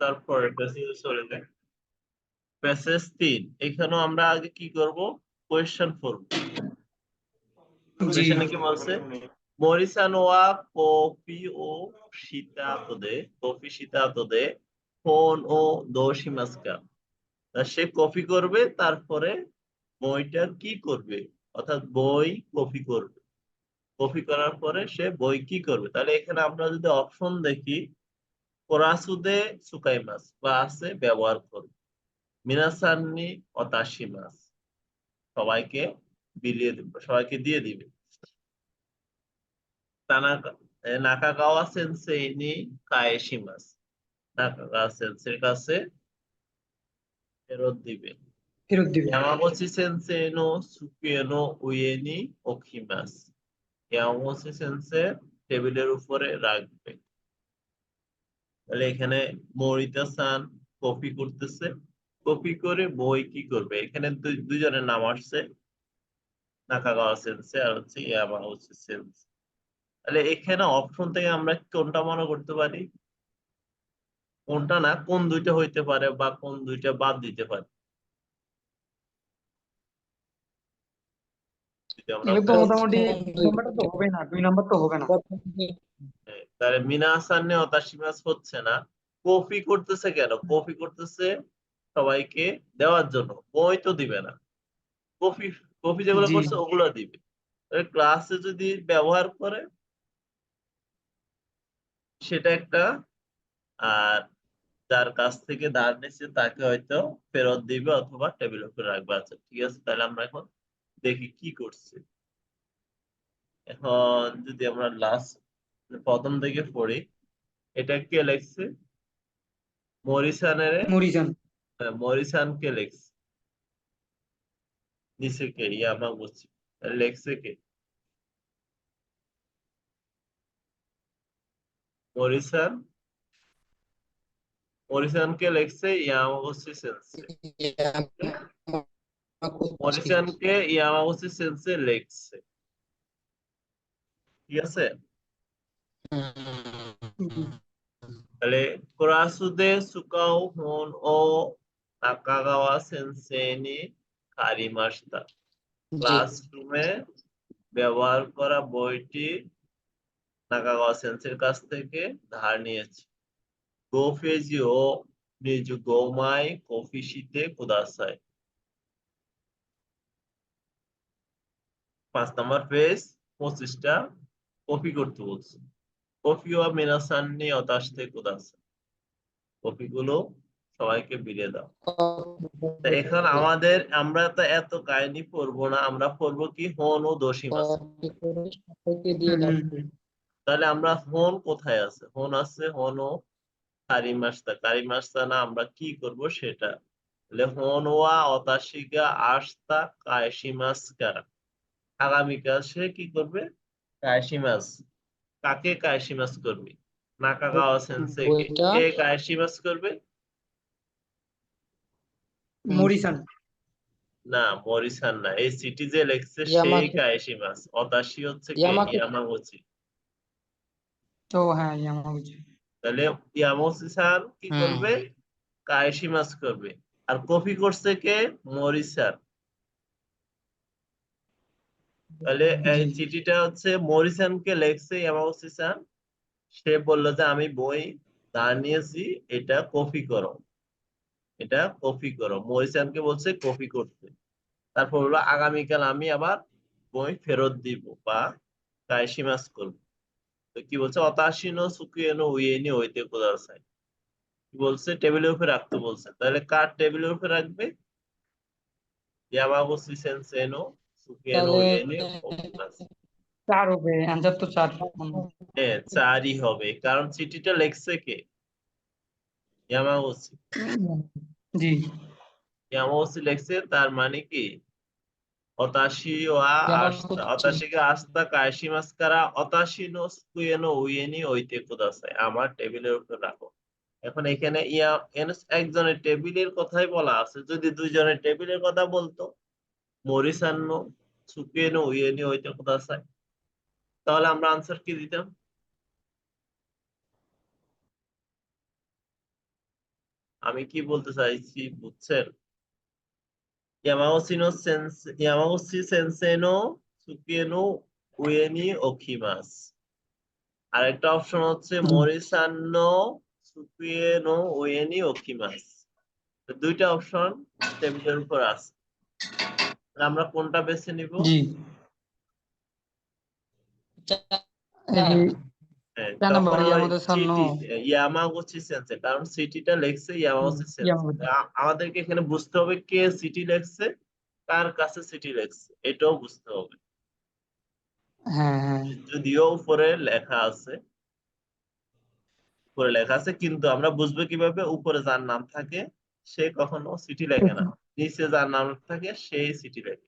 তারপরে প্যাসেজে চলে যাই। প্যাসেজ 3 এখানেও আমরা আগে কি করব, কোয়েশ্চেন করব। জি কোয়েশ্চেনে কি বলছে, মরিসান ওয়া কফি ও শীতাতদে ফোন ও দোশিমাস্কা। সে কপি করবে, তারপরে বইটা কি করবে, অর্থাৎ বই কপি করবে। কপি করার পরে সে বই কি করবে, তাহলে এখানে আমরা যদি অপশন দেখি, কোরাসুদে সুকাইমাস বা আছে ব্যবহার করবে, মিনাসান্নি অতাশিমাস সবাইকে বিলিয়ে দিবে, সবাইকে দিয়ে দিবে। তানাকা নাকাগাওয়া সেন্সেই নি কায়েশিমাস, নাকাগাওয়া সেন্সের কাছে ফেরত দিবে। ফেরত দিবে। ইয়ামাগুচি সেন্সেই নো সুকিয়ে নো উইয়ে নি ওকিমাস, ইয়ামাগুচি সেন্সে টেবিলের উপরে রাখবে। তাহলে এখানে মরিতা সান কপি করতেছে, কপি করে বই কি করবে, এখানে দুজনের নাম আসছে, নাকাগাওয়া সেন্সে আর হচ্ছে ইয়ামাগুচি সেন্সে। তাহলে এখানে অপশন থেকে আমরা কোনটা মনে করতে পারি, কোনটা না কোন দুইটা হইতে পারে বা কোন দুইটা বাদ দিতে পারে, যদি আমরা এগুলো তো বলি। মোটামুটি নাম্বারটা তো হবে না, 2 নাম্বার তো হবে না। তাহলে মিনাসান্নে অতাশিমাস হচ্ছে না। কপি করতেছে কেন, কপি করতেছে সবাইকে দেওয়ার জন্য, বই তো দিবে না। কপি কপি যেগুলো জি করছে ওগুলো দিবে। ক্লাসে যদি ব্যবহার করে সেটা একটা, আর যার কাছ থেকে ধার নিচ্ছে তাকে হয়তো ফেরত দিবে অথবা টেবিলের উপরে রাখবে। আচ্ছা ঠিক আছে, তাহলে আমরা এখন দেখি কি করছে। এখন যদি আমরা লাস্ট প্রথম থেকে পড়ি, এটা কে লেখছে, মরিসানের, মরিজান। মরিসান কে লেখছে, নিচে কে ইয়ামাগুচি লেখছে কে, মরিসান, মরিসান কে লেখছে ইয়ামাগুচি সেন্সে, মরিসান কে ইয়ামাগুচি সেন্সে লেখছে। ঠিক আছে, তাহলে কোরাসুদে সুকাও হন ও নাকাগাওয়া সেন্সেই নি কারিমাশিতা, ক্লাসরুমে ব্যবহার করা বইটি নাকাগাওয়া সেন্সের কাছ থেকে ধার নিয়েছি। গো পেজি ও নিজ গোমাই কফিশিতে কুদাসাই। 5 নম্বর পেজ, 25টা কপি করতে বলছে। কপি ও মিনাসান্নি অতাশতে কুদাসাই, কপিগুলো সবাইকে বিলিয়ে দাও। তা এখন আমাদের, আমরা তো এত কাহিনী পড়বো না, আমরা পড়বো কি হন ও দোশিমাস। তাহলে আমরা হন কোথায় আছে, হন আছে হন ও কারিমাস্তা, কারিমাস্তা না, আমরা কি করব সেটা। তাহলে হন ওয়া অতাশিগা আস্তা কায়শিমাস কারা, আগামীকাল সে কি করবে, কায়শিমাস, কাকে কায়শিমাস করবে, নাকাগাওয়া সেন্সেকে। বইটা কে কায়শিমাস করবে, মরিসান। না মরিসান না, এই সিটি যে লেখছে সেই ইয়ামাকে কায়শিমাস, অতাশি হচ্ছে কে, ইয়ামাকে ইয়ামাগুচি। তো হ্যাঁ ইয়ামাগুচি। তাহলে ইয়ামাগুচি স্যার কি হুম করবে, কায়শিমাস করবে। আর কপি করছে কে, মরিসান। তাহলে এই জি চিঠিটা হচ্ছে মরিসনকে লেখছে ইয়ামাগুচি সান, সে বললো যে আমি বই ধার নিয়েছি, এটা কপি করো, এটা কপি করো, মরিসনকে বলছে কপি করতে। তারপর হলো আগামীকাল আমি আবার বই ফেরত দিব বা কাইশিমাস করবো। তো কি বলছে, অতাশিনো সুকিয়েনো উইয়েনি হইতে কোদাসাই, কি বলছে, টেবিলের উপরে রাখতে বলছে। তাহলে কার টেবিলের উপরে রাখবে, ইয়ামাগুচি সেনসেনো সুকিয়েনো তাহলে উইয়েনি ওকিমাস। 4 হবে, অ্যান্সার তো 4। হ্যাঁ চারই হবে, কারণ চিঠিটা লেখছে কে, ইয়ামাগুচি। জি ইয়ামাগুচি লেখছে, তার মানে কি, অতাশি ওয়া আস্তা, ইয়ামাকুচি অতাশিকে আস্তা কায়শিমাস কারা অতাশি নো সুকুয়েনো উইয়েনি ওইতে কুদাসাই, আমার টেবিলের উপর রাখো। এখন এখানে একজনের টেবিলের কথাই বলা আছে, যদি দুইজনের টেবিলের কথা বলতো, মরিসান্ন সুকুয়েনো উইয়েনি ওইতে কুদাসাই, তাহলে আমরা আনসার কি দিতাম, আমি কি বলতে চাইছি বুঝছেন? ইয়ামাগুচি সেন্সেই নো সুকিয়ে নো উয়ে নি ওকিমাস। আরেকটা অপশন হচ্ছে জি মরিসান নো সুকিয়ে নো উয়ে নি ওকিমাস। দুইটা অপশন টেবিলের উপর আছে, আমরা কোনটা বেছে নিব? জি এই হ্যাঁ, 4 তখন নাম্বার ওই ইয়ামাদা সান নো সিটি ইয়ামাগুচি সেন্সে, কারণ সিটিটা লেখছে ইয়ামাগুচি সেন্সে। ইয়ামাগুচি। আমাদেরকে এখানে বুঝতে হবে কে সিটি লেখছে, কার কাছে সিটি লেখছে, এটাও বুঝতে হবে। হ্যাঁ হ্যাঁ যদিও উপরে লেখা আছে, কিন্তু আমরা বুঝবো কিভাবে? উপরে যার নাম থাকে সে কখনো সিটি লেখে না, নিচে যার নাম থাকে সেই সিটি লেখে।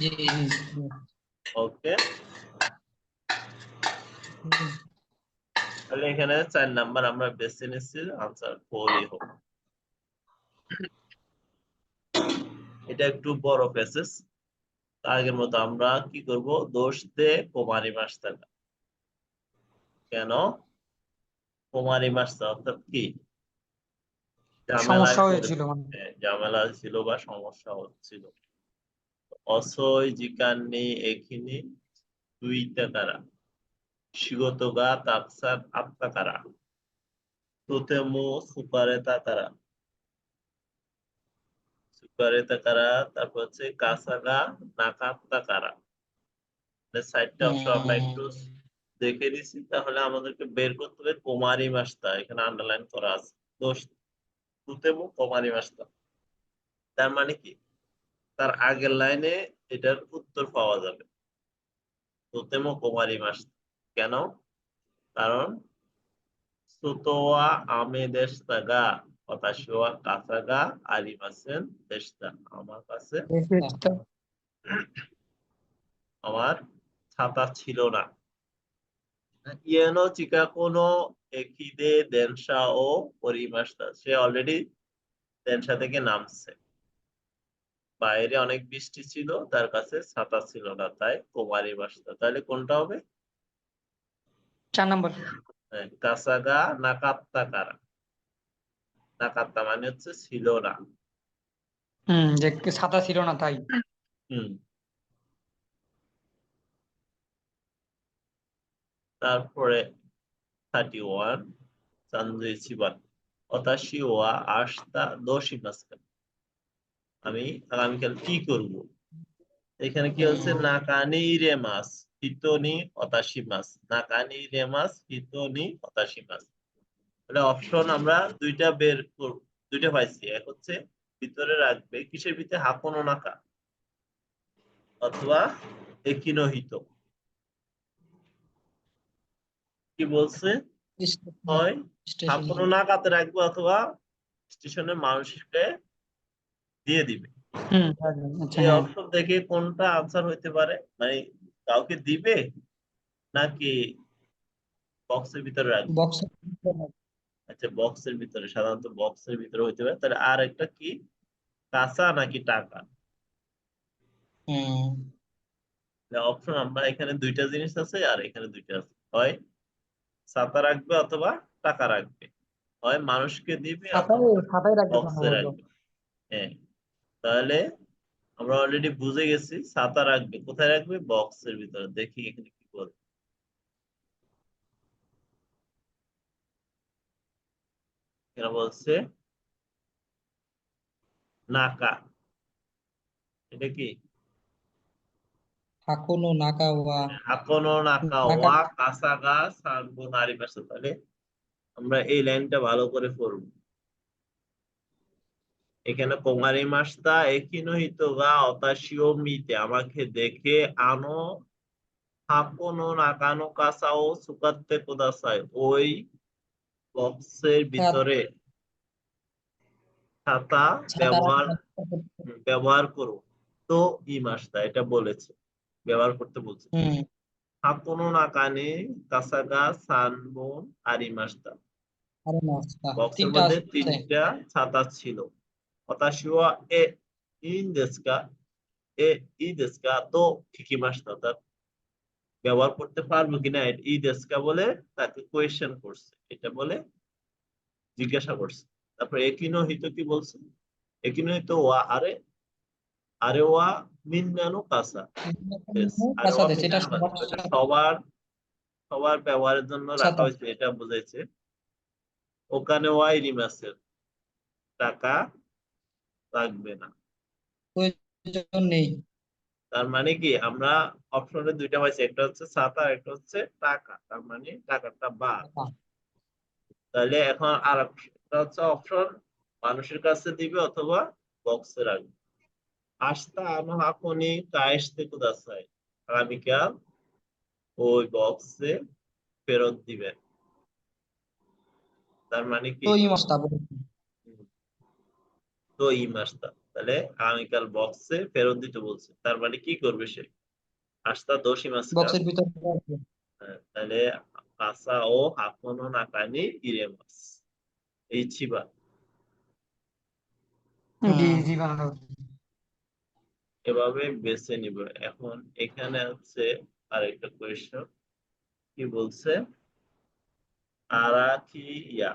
জি জি ওকে, তাহলে এখানে 4 নাম্বার আমরা বেছে নিচ্ছি, আনসার ফোরই হবে। এটা একটু বড় প্যাসেজ। আগের মতো আমরা কি করব? দোষ দে কুমারী মাস্টার। কেন কুমারী মাস্টার অর্থাৎ কি ঝামেলায় সমস্যা পড়ে? হয়েছিল মানে। ঝামেলা ছিল বা সমস্যা হচ্ছিল। অসই জিকাননি এখিনি দুই তাকারা শিগতগা তাকসার আত্মাকারা তোতেমো সুপারে তাকারা, তারপর হচ্ছে কাসাগা নাকাত্তাকারা। সাইডটা অপশন আমরা একটু দেখে দিছি, তাহলে আমাদেরকে বের করতে হবে কুমারী মাস্তা। এখানে আন্ডারলাইন করা আছে দোষ তুতেমো কুমারী মাস্তা। তার মানে কি? তার আগের লাইনে এটার উত্তর পাওয়া যাবে, তুতেমো কুমারী মাস্তা। কেন? কারণ সুতোয়া আমে দেশতাগা হতাশোয়া কাসাগা আরিমাসেন দেশতা, আমার কাছে আমার ছাতা ছিল না। ইয়েনো চিকাকোনো একিদে দেনসা ও পরিমাস্তা, সে অলরেডি দেনসা থেকে নামছে, বাইরে অনেক বৃষ্টি ছিল, তার কাছে ছাতা ছিল না, তাই কুমারী মাস্তা। তাহলে কোনটা হবে? 4 নাম্বার। কাসাগা নাকাত্তা কারা। নাকাত্তা মানে হচ্ছে ছিল না। যে ছাতা ছিল না তাই। হুম, তারপরে 31 চান্দুই চিবান অতাশি ওয়া আশতা দোষী মাস্কান, আমি আগামীকাল কি করব? এখানে কি হচ্ছে? নাকানি রে মাস হিতনি অতাশি মাস, নাকানি রে মাস হিতনি অতাশি মাস। তাহলে অপশন আমরা দুইটা বের করব, দুইটা পাইছি। এক হচ্ছে ভিতরে রাখবে কিসের ভিতরে? হাকোনো নাকা অথবা একিনোহিত। কি বলছে? হয় হাকোনো নাকাতে রাখবে অথবা স্টেশনের মানুষকে দিয়ে দিবে। আচ্ছা এই হ্যাঁ। অপশন দেখে কোনটা আনসার হইতে পারে? মানে কাউকে দিবে নাকি বক্সের ভিতরে রাখবে? বক্স। আচ্ছা, বক্সের ভিতরে, সাধারণত বক্সের ভিতরে হইতে পারে। তাহলে আর একটা কি, কাঁচা নাকি টাকা? অপশন আমরা এখানে দুইটা জিনিস আছে আর এখানে দুইটা আছে, হয় ছাতা রাখবে অথবা টাকা রাখবে, হয় মানুষকে দিবে ছাতাই অথবা ছাতাই রাখবে বক্সে সম্ভবত। রাখবে। হ্যাঁ, তাহলে আমরা অলরেডি বুঝে গেছি ছাতা রাখবে কোথায়? রাখবে বক্সের ভিতরে। দেখি এখানে কি বলে। এখানে বলছে নাকা, এটা কি? হাকুনো নাকা ওয়া আকনো নাকা নাকা। ওয়া কাসাগা সানবো নারী পাশে। তাহলে আমরা এই লাইনটা ভালো করে পড়ব। এখানে কোমারি মাস্তা একিনোহিতো গা অতাশিও মিতে, আমাকে দেখে আনো হাকোনো নাকানো কাসাও সুকাত্তে কুদাসাই, ওই বক্সের ভিতরে ছাতা ছাতা ব্যবহার রাখবে। ব্যবহার করো। তো ই মাস্তা এটা বলেছে, ব্যবহার করতে বলছে। হাকোনো নাকানে কাসাগা সানবন আরি মাস্তা, আরে মাস্তা বক্সের তিনটা মধ্যে আছে। 3টা ছাতা ছিল। হতাশিওয়া এ ইন দেশকা এ ই দেশকা তো ঠিকই মাস্তা, অর্থাৎ ব্যবহার করতে পারবো কিনা ই দেশকা বলে তাকে কোয়েশ্চেন করছে। এটা বলে জিজ্ঞাসা করছে। তারপর একিনোহিত কি বলছে? একিনোহিত ওয়া আরে, আরে ওয়া মিন্নানু কাসা। Yes, আরে ওয়া কাছাকাছি, এটা মিন্নানু কাসা, সবার এটা সাথে সবার সবার ব্যবহারের জন্য রাখা সাথে হয়েছে, এটা বুঝাইছে। ওখানে ওয়াই রিমাসের, টাকা লাগবে না। প্রয়োজন নেই। তার মানে কি আমরা অপশনে দুইটা পাইছি, একটা হচ্ছে ছাতা, একটা হচ্ছে টাকা, তার মানে টাকাটা বাদ। তাহলে এখন আর একটা হচ্ছে অপশন মানুষের কাছে দিবে অথবা বক্সে রাখবে। আস্তা আনো হাকুনি কায়েস্তে কুদাসাই, আগামীকাল ওই বক্সে ফেরত দিবেন। তার মানে কি? তো এই মাসটা বলেছি। তো ই মাসটা, তাহলে আগামীকাল বক্সে ফেরত দিতে বলছে, তার মানে কি করবে সে? আস্তা দোষী মাসকা। বক্সের ভিতরে রাখবে। তাহলে কাসা ও হাকুনো নাকানি ইরেমাস, এই চিবা। জি জি বাংলা। এভাবে বেছে নিব। এখন এখানে হচ্ছে আরেকটা কোয়েশ্চন, কি বলছে? আরাকিয়া,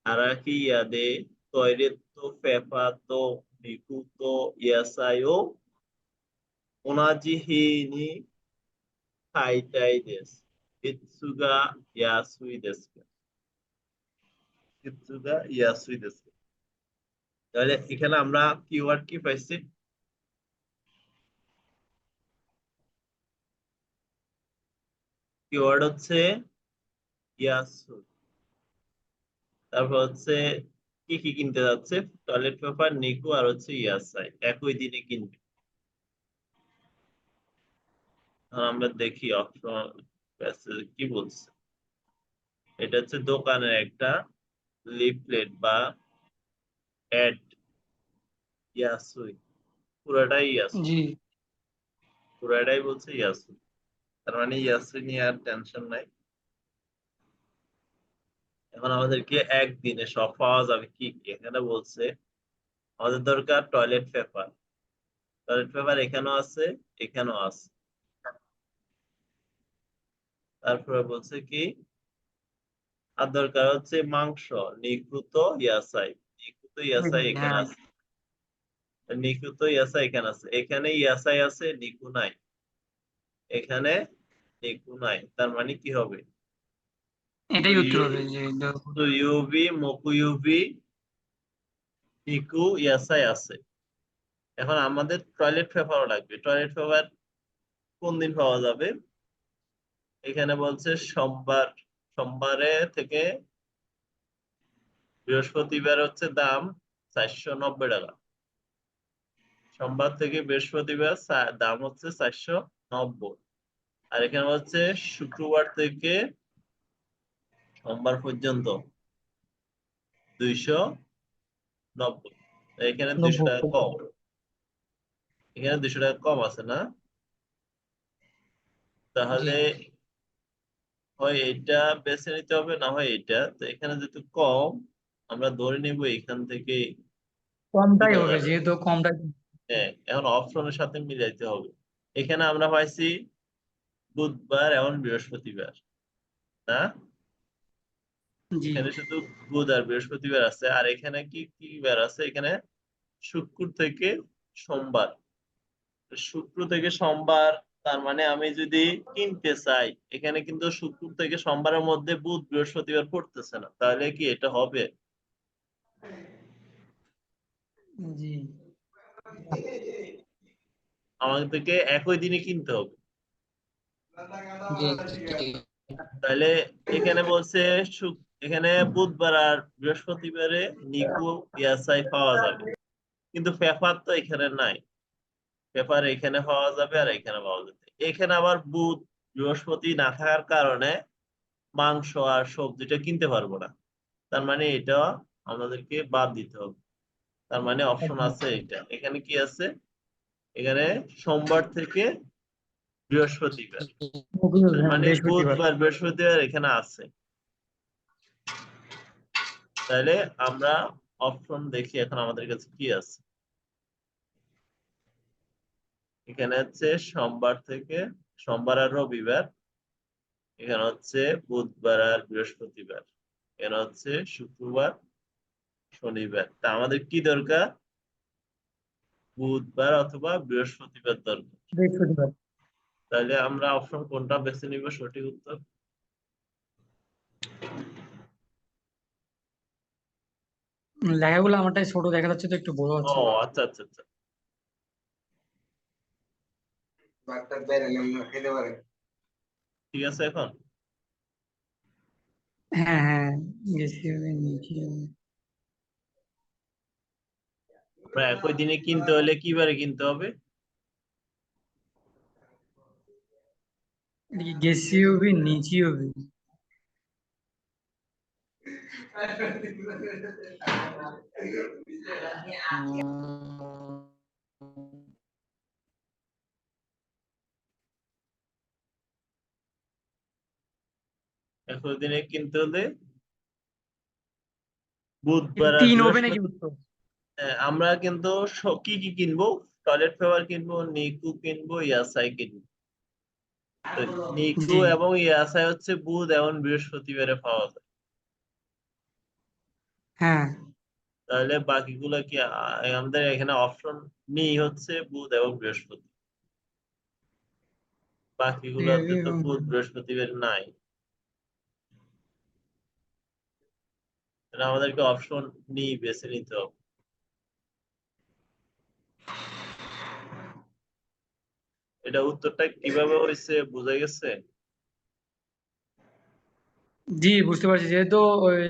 আরাকিয়া দে তৈরেতো পেপাতো নিকুতো ইয়াসায়ো ওনাজিহি নি খাইতাই দেস, ইৎসুগা ইয়াসুই দেসু, ইৎসুগা ইয়াসুই দেসু। তাহলে এখানে আমরা কিওয়ার্ড কি পাইছি? কিওয়ার্ড হচ্ছে ইয়াসু। তারপর হচ্ছে কি কি কিনতে যাচ্ছে? টয়লেট পেপার, নিকু আর হচ্ছে ইয়াসাই, একই দিনে কিনবে। আমরা দেখি অপশন কি বলছে। এটা হচ্ছে দোকানের একটা লিফলেট বা অ্যাড। ইয়াসুই, পুরাটাই ইয়াসু, জি পুরাটাই বলছে ইয়াসু। তার মানে ইয়াসুই নিয়ে আর টেনশন নাই। এখন আমাদেরকে একদিনে সব পাওয়া যাবে কি কি? এখানে বলছে আমাদের দরকার টয়লেট পেপার। টয়লেট পেপার এখানেও আছে, এখানেও আছে। তারপরে বলছে কি আর দরকার হচ্ছে মাংস, নিখুঁত ইয়াসাই। নিখুঁত ইয়াসাই এখানে হ্যাঁ। আছে, নিখুঁত ইয়াসাই এখানে আছে, এখানে ইয়াসাই আছে, নিকু নাই। এখানে নিকু নাই, তার মানে কি হবে? এটাই উত্তর হবে যে সুইউবি মকুইউবি নিকু ইয়াসাই আছে। এখন আমাদের টয়লেট পেপারও লাগবে। টয়লেট পেপার কোন দিন পাওয়া যাবে? এখানে বলছে সোমবার, সোমবারে থেকে বৃহস্পতিবার হচ্ছে দাম 490 টাকা। সোমবার থেকে বৃহস্পতিবার দাম হচ্ছে 490। আর এখানে হচ্ছে শুক্রবার থেকে সোমবার পর্যন্ত 290। এখানে 200 টাকা 90। কম, এখানে 200 টাকা কম আছে না? জি তাহলে হয় এটা বেছে নিতে হবে, না হয় এটা। তো এখানে যেহেতু কম, আমরা ধরে নিব এখান থেকে কমটাই কিনা হবে, যাবে। যেহেতু কমটাই। হ্যাঁ, এখন অপশনের সাথে মিলাইতে হবে। এখানে আমরা পাইছি বুধবার এবং বৃহস্পতিবার, না? জি এখানে শুধু বুধ আর বৃহস্পতিবার আছে, আর এখানে কি কি বার আছে? এখানে শুক্র থেকে সোমবার। শুক্র থেকে সোমবার, তার মানে আমি যদি কিনতে চাই, এখানে কিন্তু শুক্র থেকে সোমবারের মধ্যে বুধ বৃহস্পতিবার পড়তেছে না, তাহলে কি এটা হবে? জি আমাদেরকে একই দিনে কিনতে হবে। জি জি তাহলে এখানে বলছে এখানে বুধবার আর বৃহস্পতিবারে নিকু ইয়াসাই পাওয়া যাবে, কিন্তু পেপার তো এখানে নাই। পেপার এখানে পাওয়া যাবে আর এখানে পাওয়া যাবে। এখানে আবার বুধ বৃহস্পতি না থাকার কারণে মাংস আর সবজিটা কিনতে পারবো না। তার মানে এটা আমাদেরকে বাদ দিতে হবে। তার মানে অপশন আছে এটা। এখানে কি আছে? এখানে সোমবার থেকে বৃহস্পতিবার, তার হ্যাঁ মানে বৃহস্পতিবার। বুধবার বৃহস্পতিবার এখানে আছে। তাহলে আমরা অপশন দেখি এখন আমাদের কাছে কি আছে। এখানে হচ্ছে সোমবার থেকে, সোমবার আর রবিবার। এখানে হচ্ছে বুধবার আর বৃহস্পতিবার। এরা হচ্ছে শুক্রবার শনিবার। তা আমাদের কি দরকার? বুধবার অথবা বৃহস্পতিবার দরকার। বৃহস্পতিবার। তাহলে আমরা অপশন কোনটা বেছে নিব সঠিক উত্তর? লেখাগুলো আমারটাই ছোট দেখা যাচ্ছে, তো একটু বড় ও আছে। আচ্ছা আচ্ছা আচ্ছা, ঠিক আছে এখন। হ্যাঁ হ্যাঁ, গেছি আমি নিচে। আমরা একই দিনে কিনতে হলে কি বারে কিনতে হবে? গেছি হবে নিচে হবে। একই দিনে কিনতে হলে বুধবার আর 3 হবে নাকি বৃহস্পতি। উত্তর? আমরা কিন্তু কি কি কিনবো? টয়লেট পেপার কিনবো, নিকু কিনবো, ইয়াসাই কিনবো। তো নিকু জি এবং ইয়াসাই হচ্ছে বুধ এবং বৃহস্পতিবারে পাওয়া যায়। হ্যাঁ। তাহলে বাকিগুলো কি আমাদের এখানে অপশন নেই, হচ্ছে বুধ এবং বৃহস্পতি। বাকিগুলোতে তো বুধ বৃহস্পতিবার নাই। তাহলে আমাদেরকে অপশন নেই বেছে নিতে হবে। এটা উত্তরটা কিভাবে হয়েছে বোঝা গেছে? জি বুঝতে পারছি, যেহেতু ওই